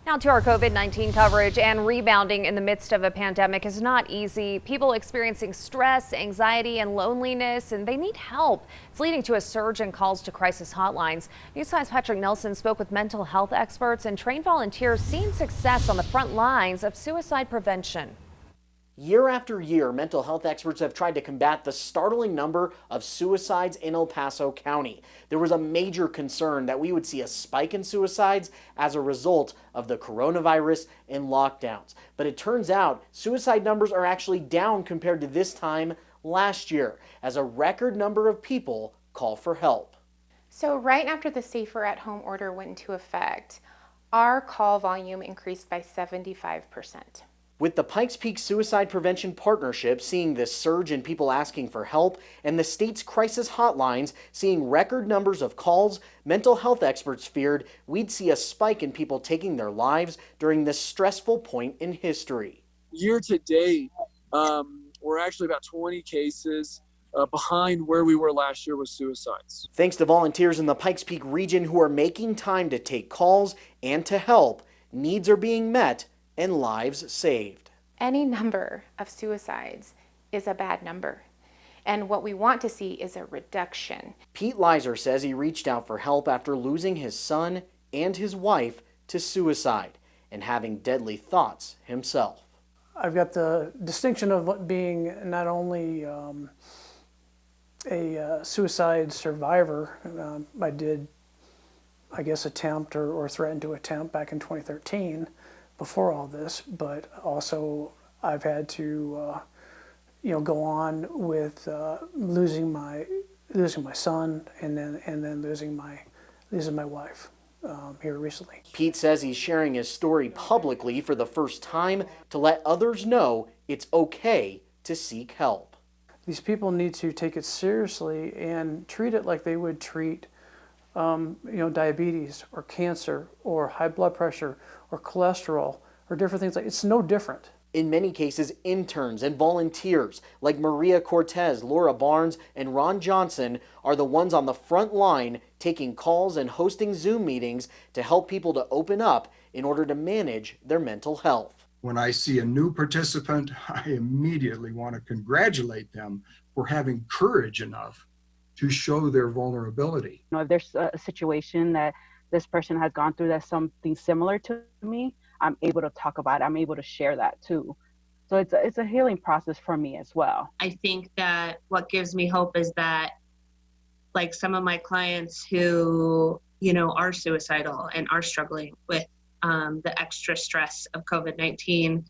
Now to our COVID-19 coverage, and rebounding in the midst of a pandemic is not easy. People experiencing stress, anxiety, and loneliness, and they need help. It's leading to a surge in calls to crisis hotlines. News 5's Patrick Nelson spoke with mental health experts and trained volunteers seeing success on the front lines of suicide prevention. Year after year, mental health experts have tried to combat the startling number of suicides in El Paso County. There was a major concern that we would see a spike in suicides as a result of the coronavirus and lockdowns. But it turns out suicide numbers are actually down compared to this time last year, as a record number of people call for help. So right after the safer at home order went into effect, our call volume increased by 75%. With the Pikes Peak Suicide Prevention Partnership seeing this surge in people asking for help and the state's crisis hotlines seeing record numbers of calls, mental health experts feared we'd see a spike in people taking their lives during this stressful point in history. Year to date, we're actually about 20 cases behind where we were last year with suicides. Thanks to volunteers in the Pikes Peak region who are making time to take calls and to help, needs are being met and lives saved. Any number of suicides is a bad number, and what we want to see is a reduction. Pete Leiser says he reached out for help after losing his son and his wife to suicide and having deadly thoughts himself. I've got the distinction of being not only a suicide survivor. I did, I guess, attempt or threaten to attempt back in 2013 before all this, but also I've had to go on with losing my son and then losing my wife here recently. Pete says he's sharing his story publicly for the first time to let others know it's okay to seek help. These people need to take it seriously and treat it like they would treat diabetes or cancer or high blood pressure or cholesterol or different things. It's no different. In many cases, interns and volunteers like Maria Cortez, Laura Barnes, and Ron Johnson are the ones on the front line taking calls and hosting Zoom meetings to help people to open up in order to manage their mental health. When I see a new participant, I immediately want to congratulate them for having courage enough to show their vulnerability. If there's a situation that this person has gone through that's something similar to me, I'm able to talk about it. I'm able to share that too. So it's a healing process for me as well. I think that what gives me hope is that, like, some of my clients who, are suicidal and are struggling with the extra stress of COVID-19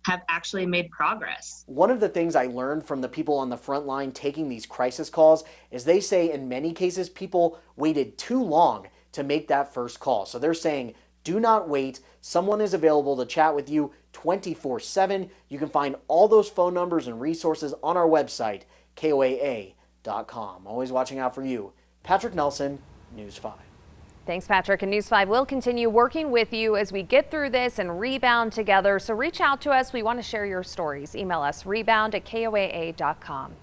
have actually made progress. One of the things I learned from the people on the front line taking these crisis calls is they say in many cases people waited too long to make that first call. So they're saying, do not wait. Someone is available to chat with you 24/7. You can find all those phone numbers and resources on our website, KOAA.com. Always watching out for you. Patrick Nelson, News 5. Thanks, Patrick. And News 5 will continue working with you as we get through this and rebound together. So reach out to us. We want to share your stories. Email us rebound@KOAA.com.